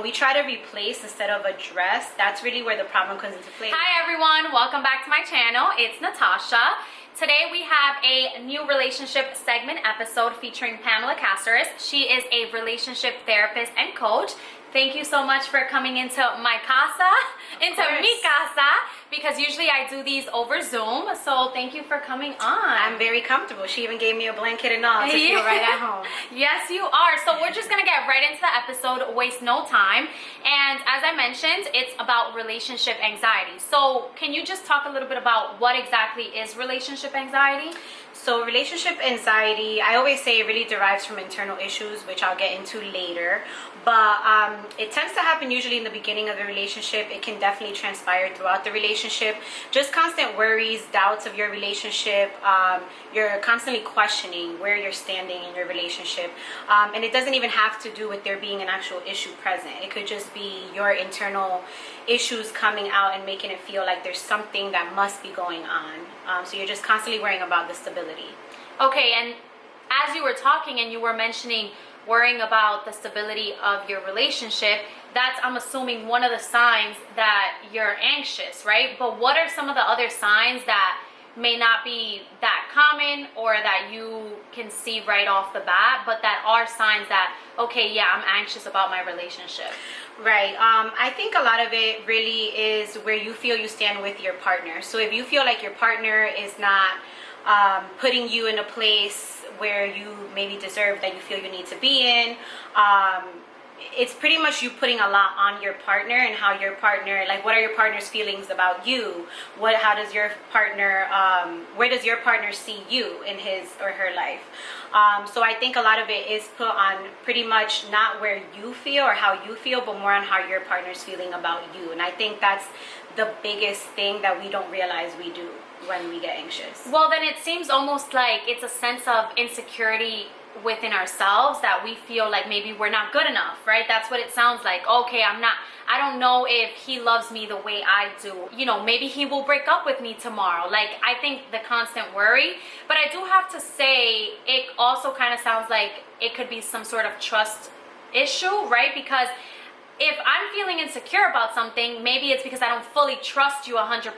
we try to replace instead of address, that's really where the problem comes into play. Hi everyone, welcome back to my channel. It's Natasha. Today we have a new relationship segment episode featuring Pamela Caceres. She is a relationship therapist and coach. Thank you so much for coming into my casa, into mi casa, because usually I do these over Zoom. So thank you for coming on. I'm very comfortable. She even gave me a blanket and all to feel right at home. Yes, you are. So we're just going to get right into the episode, waste no time. And as I mentioned, it's about relationship anxiety. So can you just talk a little bit about what exactly is relationship anxiety? So relationship anxiety, I always say it really derives from internal issues, which I'll get into later. But it tends to happen usually in the beginning of the relationship. It can definitely transpire throughout the relationship. Just constant worries, doubts of your relationship. You're constantly questioning where you're standing in your relationship. And it doesn't even have to do with there being an actual issue present. It could just be your internal issues coming out and making it feel like there's something that must be going on. So you're just constantly worrying about the stability. Okay, and as you were talking and you were mentioning worrying about the stability of your relationship, that's, I'm assuming, one of the signs that you're anxious, right? But what are some of the other signs that may not be that common or that you can see right off the bat, but that are signs that, okay, yeah, I'm anxious about my relationship? Right. I think a lot of it really is where you feel you stand with your partner. So if you feel like your partner is not putting you in a place where you maybe deserve, that you feel you need to be in, it's pretty much you putting a lot on your partner and how your partner, like, what are your partner's feelings about you? How does your partner, where does your partner see you in his or her life? So I think a lot of it is put on pretty much not where you feel or how you feel, but more on how your partner's feeling about you. And I think that's the biggest thing that we don't realize we do when we get anxious. Well, then it seems almost like it's a sense of insecurity within ourselves, that we feel like maybe we're not good enough, right? That's what it sounds like. Okay, I don't know if he loves me the way I do. You know, maybe he will break up with me tomorrow. Like, I think the constant worry. But I do have to say, it also kind of sounds like it could be some sort of trust issue, right? Because if I'm feeling insecure about something, maybe it's because I don't fully trust you 100%,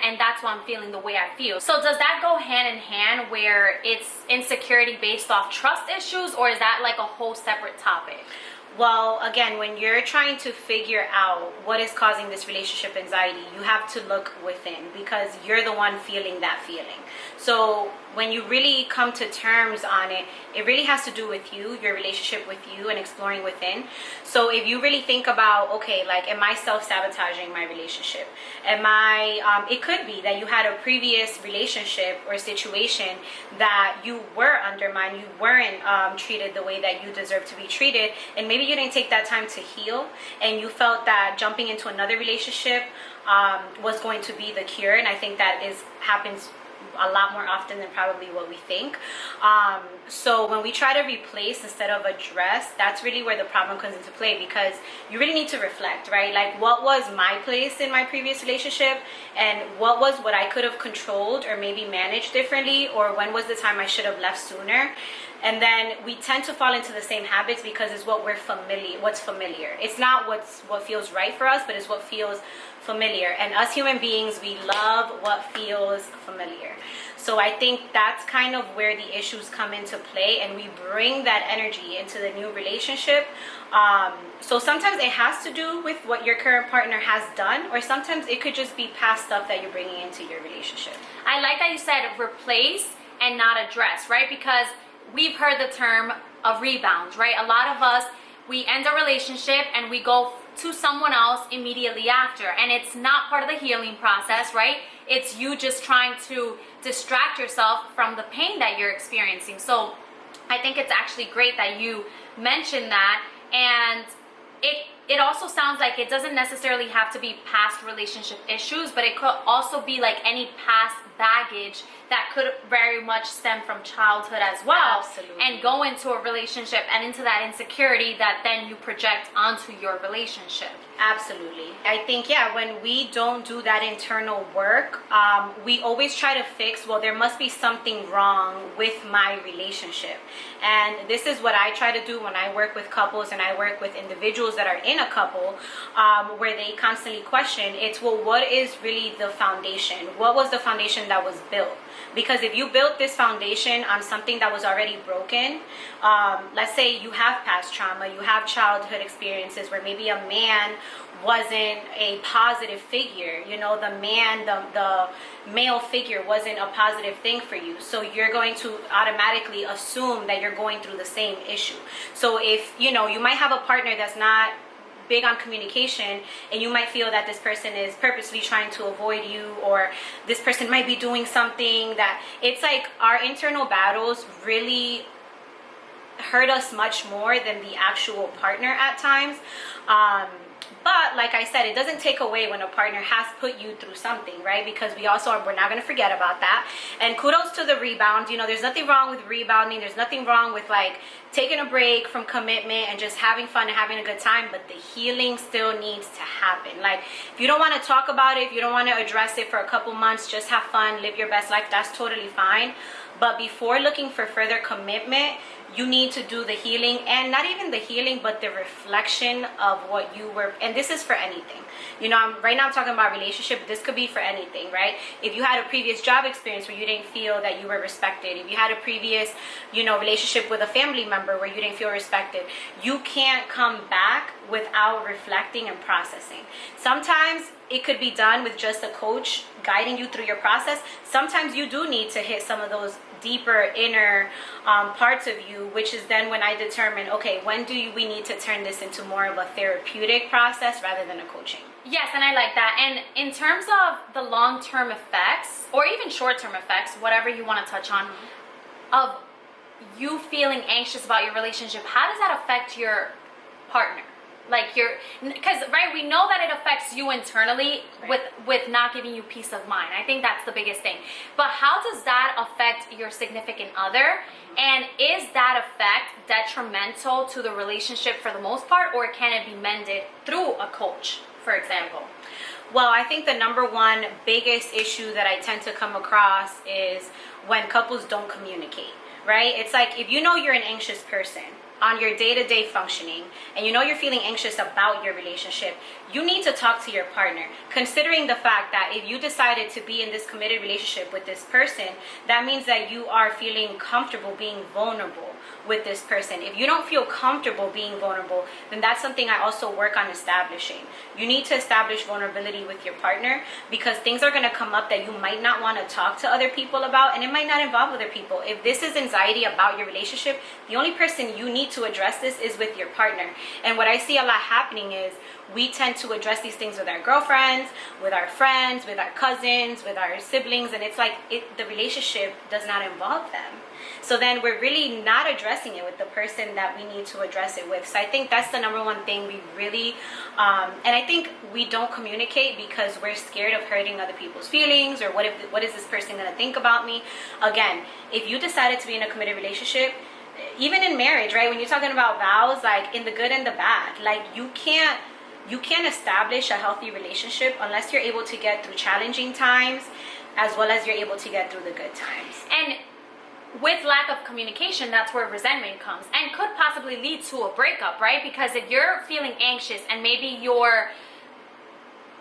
and that's why I'm feeling the way I feel. So does that go hand in hand where it's insecurity based off trust issues, or is that like a whole separate topic? Well, again, when you're trying to figure out what is causing this relationship anxiety, you have to look within, because you're the one feeling that feeling. So when you really come to terms on it, it really has to do with you, your relationship with you, and exploring within. So if you really think about, okay, like, am I self-sabotaging my relationship? It could be that you had a previous relationship or situation that you were undermined, you weren't treated the way that you deserve to be treated, and maybe you didn't take that time to heal, and you felt that jumping into another relationship was going to be the cure. And I think that happens a lot more often than probably what we think. So when we try to replace instead of address, that's really where the problem comes into play, because you really need to reflect, right? Like, what was my place in my previous relationship, and what I could have controlled or maybe managed differently, or when was the time I should have left sooner? And then we tend to fall into the same habits because it's what's familiar. It's not what feels right for us, but it's what feels familiar. And us human beings, we love what feels familiar. So I think that's kind of where the issues come into play, and we bring that energy into the new relationship. So sometimes it has to do with what your current partner has done, or sometimes it could just be past stuff that you're bringing into your relationship. I like that you said replace and not address, right? Because we've heard the term of rebound, right? A lot of us, we end a relationship and we go to someone else immediately after, and it's not part of the healing process, right? It's you just trying to distract yourself from the pain that you're experiencing. So I think it's actually great that you mentioned that. And it also sounds like it doesn't necessarily have to be past relationship issues, but it could also be like any past baggage that could very much stem from childhood as well. Absolutely. And go into a relationship and into that insecurity that then you project onto your relationship. Absolutely. I think, yeah, when we don't do that internal work, we always try to fix, well, there must be something wrong with my relationship. And this is what I try to do when I work with couples and I work with individuals that are in a couple where they constantly question, it's, well, what is really the foundation? What was the foundation that was built? Because if you built this foundation on something that was already broken, let's say you have past trauma, you have childhood experiences where maybe a man wasn't a positive figure, you know, the male figure wasn't a positive thing for you, so you're going to automatically assume that you're going through the same issue. So if, you know, you might have a partner that's not big on communication, and you might feel that this person is purposely trying to avoid you, or this person might be doing something that, it's like our internal battles really hurt us much more than the actual partner at times. But like I said, it doesn't take away when a partner has put you through something, right? Because we're not going to forget about that. And kudos to the rebound. You know, there's nothing wrong with rebounding. There's nothing wrong with like taking a break from commitment and just having fun and having a good time. But the healing still needs to happen. Like, if you don't want to talk about it, if you don't want to address it for a couple months, just have fun, live your best life. That's totally fine. But before looking for further commitment, you need to do the healing, and not even the healing, but the reflection of what you were. And this is for anything. You know, right now I'm talking about relationship. This could be for anything, right? If you had a previous job experience where you didn't feel that you were respected, if you had a previous, you know, relationship with a family member where you didn't feel respected, you can't come back without reflecting and processing. Sometimes it could be done with just a coach guiding you through your process. Sometimes you do need to hit some of those deeper inner parts of you, which is then when I determine, okay, when we need to turn this into more of a therapeutic process rather than a coaching. Yes, and I like that. And in terms of the long-term effects, or even short-term effects, whatever you want to touch on, of you feeling anxious about your relationship, how does that affect your partner? Like because right, we know that it affects you internally, right, with not giving you peace of mind. I think that's the biggest thing. But how does that affect your significant other? And is that effect detrimental to the relationship for the most part, or can it be mended through a coach, for example? Well, I think the number one biggest issue that I tend to come across is when couples don't communicate, right? It's like, if you know you're an anxious person on your day-to-day functioning, and you know you're feeling anxious about your relationship, you need to talk to your partner, considering the fact that if you decided to be in this committed relationship with this person, that means that you are feeling comfortable being vulnerable with this person. If you don't feel comfortable being vulnerable, then that's something I also work on establishing. You need to establish vulnerability with your partner, because things are going to come up that you might not want to talk to other people about, and it might not involve other people. If this is anxiety about your relationship, the only person you need to address this is with your partner. And what I see a lot happening is we tend to address these things with our girlfriends, with our friends, with our cousins, with our siblings, and it's like the relationship does not involve them. So then we're really not addressing it with the person that we need to address it with. So I think that's the number one thing we really, and I think we don't communicate because we're scared of hurting other people's feelings, or what is this person going to think about me? Again, if you decided to be in a committed relationship, even in marriage, right, when you're talking about vows, like in the good and the bad, like you can't establish a healthy relationship unless you're able to get through challenging times as well as you're able to get through the good times. And with lack of communication, that's where resentment comes and could possibly lead to a breakup, right? Because if you're feeling anxious and maybe you're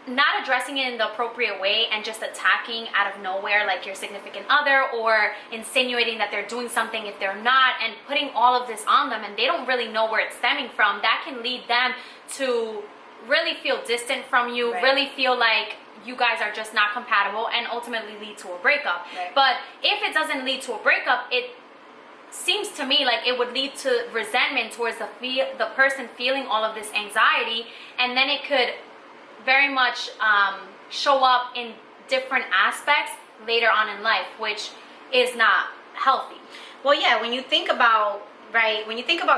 not addressing it in the appropriate way and just attacking out of nowhere, like your significant other, or insinuating that they're doing something if they're not, and putting all of this on them, and they don't really know where it's stemming from, that can lead them to really feel distant from you, right, really feel like you guys are just not compatible, and ultimately lead to a breakup. Right. But if it doesn't lead to a breakup, it seems to me like it would lead to resentment towards the person feeling all of this anxiety, and then it could very much show up in different aspects later on in life, which is not healthy. Well, yeah, when you think about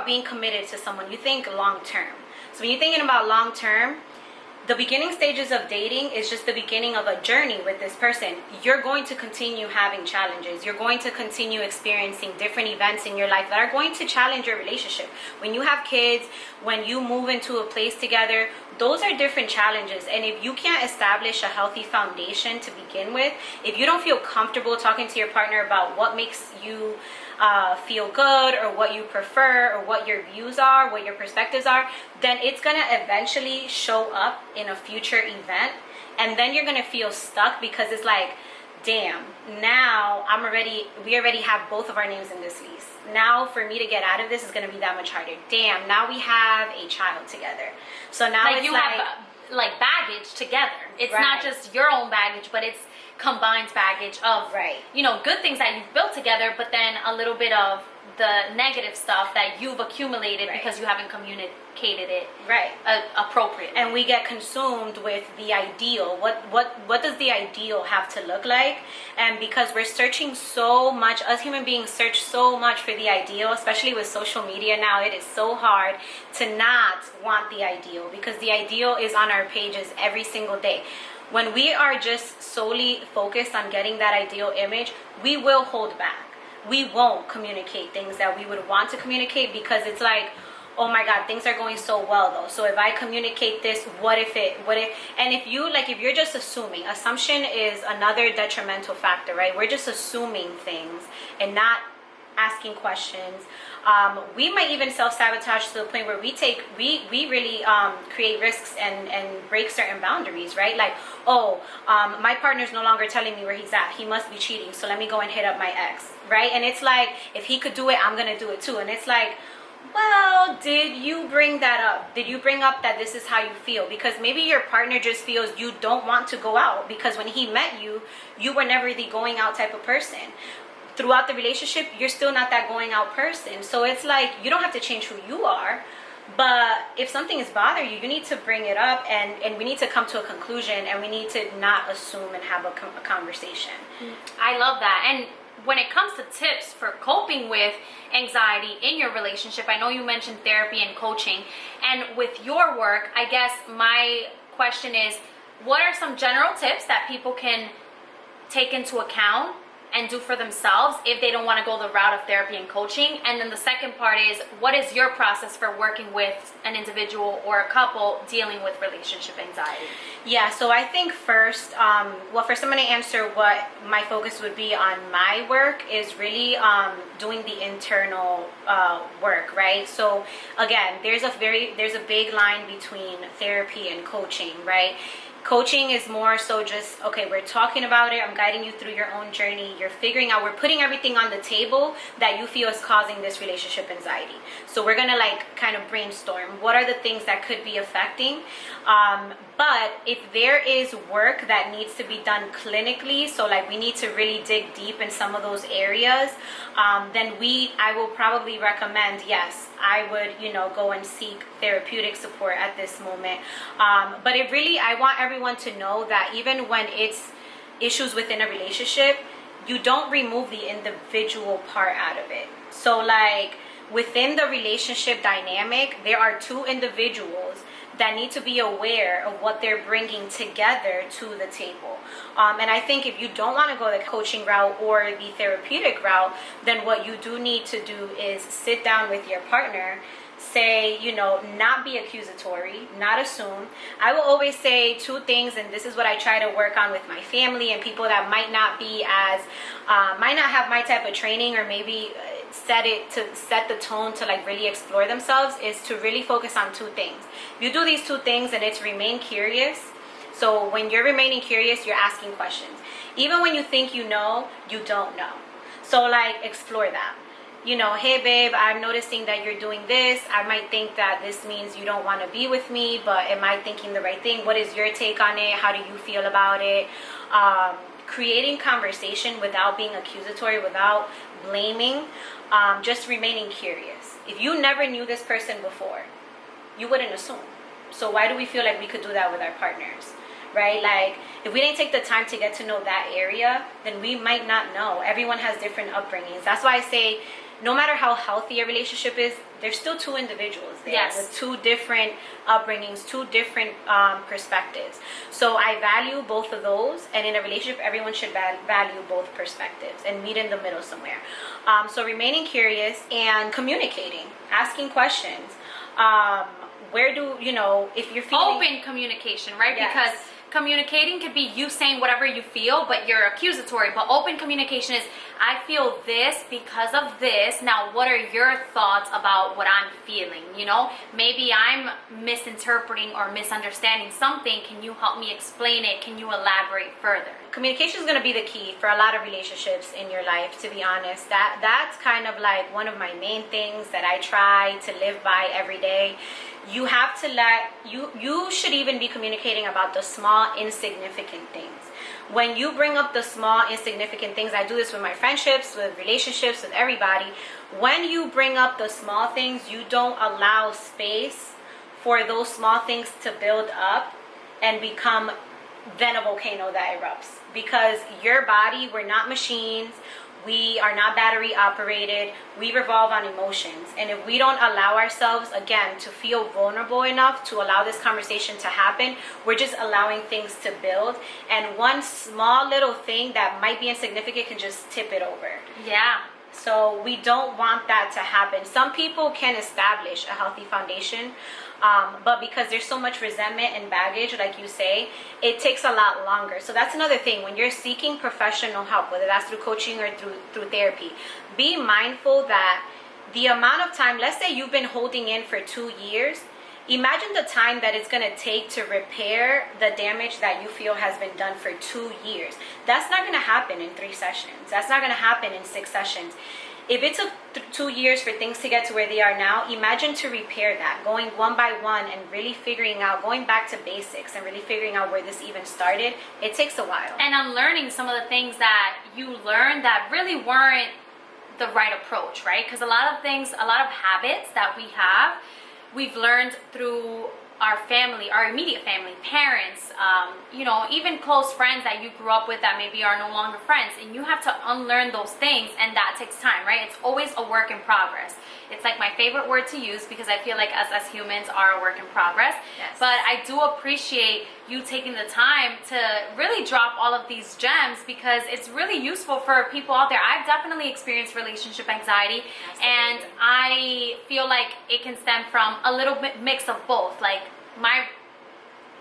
being committed to someone, you think long term. So when you're thinking about long term, the beginning stages of dating is just the beginning of a journey with this person. You're going to continue having challenges. You're going to continue experiencing different events in your life that are going to challenge your relationship. When you have kids, when you move into a place together, those are different challenges. And if you can't establish a healthy foundation to begin with, if you don't feel comfortable talking to your partner about what makes you feel good, or what you prefer, or what your views are, what your perspectives are, then it's going to eventually show up in a future event. And then you're going to feel stuck because it's like, damn, now we already have both of our names in this lease. Now for me to get out of this is going to be that much harder. Damn, now we have a child together. So now like it's you have like baggage together. It's not just your own baggage, but it's combined baggage of, you know, good things that you've built together, but then a little bit of the negative stuff that you've accumulated because you haven't communicated it appropriately. And we get consumed with the ideal. What does the ideal have to look like? And because we're searching so much, us human beings search so much for the ideal, especially with social media now, it is so hard to not want the ideal, because the ideal is on our pages every single day. When we are just solely focused on getting that ideal image, we will hold back. We won't communicate things that we would want to communicate, because it's like, oh my God, things are going so well though. So if I communicate this, what if, and if you're just assuming, assumption is another detrimental factor, right? We're just assuming things and not asking questions. We might even self-sabotage to the point where we really create risks and break certain boundaries, right? Like, my partner's no longer telling me where he's at. He must be cheating. So let me go and hit up my ex, right? And it's like, if he could do it, I'm going to do it too. And it's like, well, did you bring that up? Did you bring up that this is how you feel? Because maybe your partner just feels you don't want to go out, because when he met you, you were never the going out type of person. Throughout the relationship, you're still not that going out person. So it's like, you don't have to change who you are, but if something is bothering you, you need to bring it up, and we need to come to a conclusion, and we need to not assume and have a conversation. I love that. And when it comes to tips for coping with anxiety in your relationship, I know you mentioned therapy and coaching, and with your work, I guess my question is, what are some general tips that people can take into account and do for themselves if they don't want to go the route of therapy and coaching? And then the second part is, what is your process for working with an individual or a couple dealing with relationship anxiety? Yeah, so I think first, for someone to answer what my focus would be on my work is really doing the internal work, right? So again, there's a big line between therapy and coaching, right? Coaching is more so just, okay, we're talking about it, I'm guiding you through your own journey, you're figuring out, we're putting everything on the table that you feel is causing this relationship anxiety. So we're gonna kind of brainstorm, what are the things that could be affecting? But if there is work that needs to be done clinically, so we need to really dig deep in some of those areas, then I will probably recommend, yes, I would, go and seek therapeutic support at this moment. But I want everyone to know that even when it's issues within a relationship, you don't remove the individual part out of it. So within the relationship dynamic, there are two individuals that need to be aware of what they're bringing together to the table. And I think if you don't want to go the coaching route or the therapeutic route, then what you do need to do is sit down with your partner, say, not be accusatory, not assume. I will always say two things, and this is what I try to work on with my family and people that might not have my type of training, or maybe set the tone to really explore themselves, is to really focus on two things. You do these two things and it's remain curious. So when you're remaining curious, you're asking questions. Even when you think you know, you don't know. So explore that. Hey babe, I'm noticing that you're doing this. I might think that this means you don't want to be with me, but am I thinking the right thing? What is your take on it? How do you feel about it? Creating conversation without being accusatory, without blaming, just remaining curious. If you never knew this person before, you wouldn't assume. So why do we feel like we could do that with our partners? Right? If we didn't take the time to get to know that area, then we might not know. Everyone has different upbringings. That's why I say, no matter how healthy a relationship is, there's still two individuals there with two different upbringings, two different perspectives. So I value both of those, and in a relationship, everyone should value both perspectives and meet in the middle somewhere. So remaining curious and communicating, asking questions. If you're feeling open communication, right? Yes. Because communicating could be you saying whatever you feel, but you're accusatory. But open communication is, I feel this because of this. Now, what are your thoughts about what I'm feeling? You know, maybe I'm misinterpreting or misunderstanding something. Can you help me explain it? Can you elaborate further? Communication is going to be the key for a lot of relationships in your life, to be honest. That's kind of like one of my main things that I try to live by every day. You have to you should even be communicating about the small insignificant things. When you bring up the small insignificant things, I do this with my friendships, with relationships, with everybody. When you bring up the small things, you don't allow space for those small things to build up and become then a volcano that erupts. Because your body, we're not machines. We are not battery operated. We revolve on emotions. And if we don't allow ourselves, again, to feel vulnerable enough to allow this conversation to happen, we're just allowing things to build. And one small little thing that might be insignificant can just tip it over. Yeah. So we don't want that to happen. Some people can establish a healthy foundation, but because there's so much resentment and baggage, like you say, it takes a lot longer. So that's another thing. When you're seeking professional help, whether that's through coaching or through therapy, be mindful that the amount of time, let's say you've been holding in for 2 years, imagine the time that it's going to take to repair the damage that you feel has been done for 2 years. That's not going to happen in 3 sessions. That's not going to happen in 6 sessions. If it took 2 years for things to get to where they are now, imagine to repair that, going one by one and really figuring out, going back to basics and really figuring out where this even started. It takes a while. And unlearning some of the things that you learned that really weren't the right approach, right? Because a lot of things, a lot of habits that we have, we've learned through our family, our immediate family, parents, you know, even close friends that you grew up with that maybe are no longer friends. And you have to unlearn those things, and that takes time, right? It's always a work in progress. It's like my favorite word to use because I feel like us as humans are a work in progress. Yes. But I do appreciate you taking the time to really drop all of these gems because it's really useful for people out there. I've definitely experienced relationship anxiety. Absolutely. And I feel like it can stem from a little bit mix of both, like my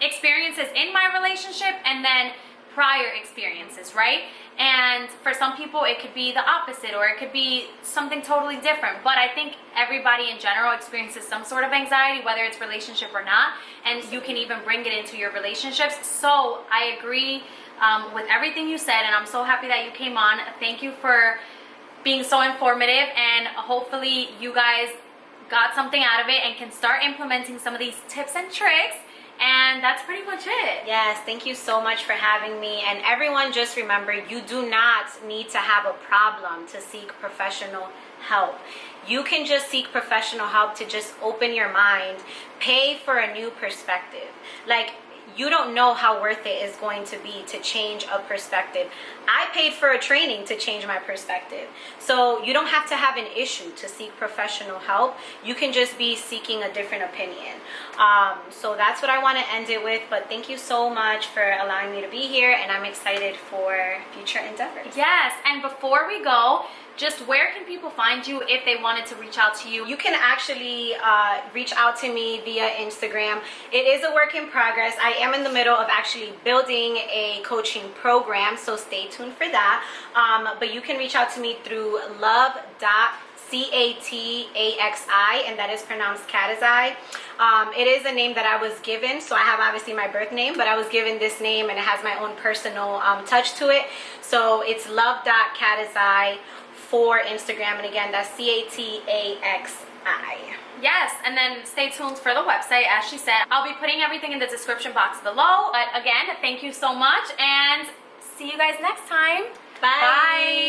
experiences in my relationship and then prior experiences, right? And for some people it could be the opposite, or it could be something totally different. But I think everybody in general experiences some sort of anxiety, whether it's relationship or not, and you can even bring it into your relationships. So I agree with everything you said, and I'm so happy that you came on. Thank you for being so informative, and hopefully you guys got something out of it and can start implementing some of these tips and tricks. And that's pretty much it. Yes, thank you so much for having me. And everyone, just remember, you do not need to have a problem to seek professional help. You can just seek professional help to just open your mind, pay for a new perspective. Like, you don't know how worth it is going to be to change a perspective. I paid for a training to change my perspective. So you don't have to have an issue to seek professional help. You can just be seeking a different opinion. So that's what I want to end it with. But thank you so much for allowing me to be here, and I'm excited for future endeavors. Yes, and before we go, just where can people find you if they wanted to reach out to you? You can actually reach out to me via Instagram. It is a work in progress. I am in the middle of actually building a coaching program, so stay tuned for that. But you can reach out to me through love.cataxi, and that is pronounced Caceres. It is a name that I was given, so I have obviously my birth name, but I was given this name and it has my own personal touch to it. So it's love.cataxi for Instagram, and again, that's Cataxi. Yes, and then stay tuned for the website. As she said, I'll be putting everything in the description box below. But again, thank you so much, and see you guys next time. Bye. Bye.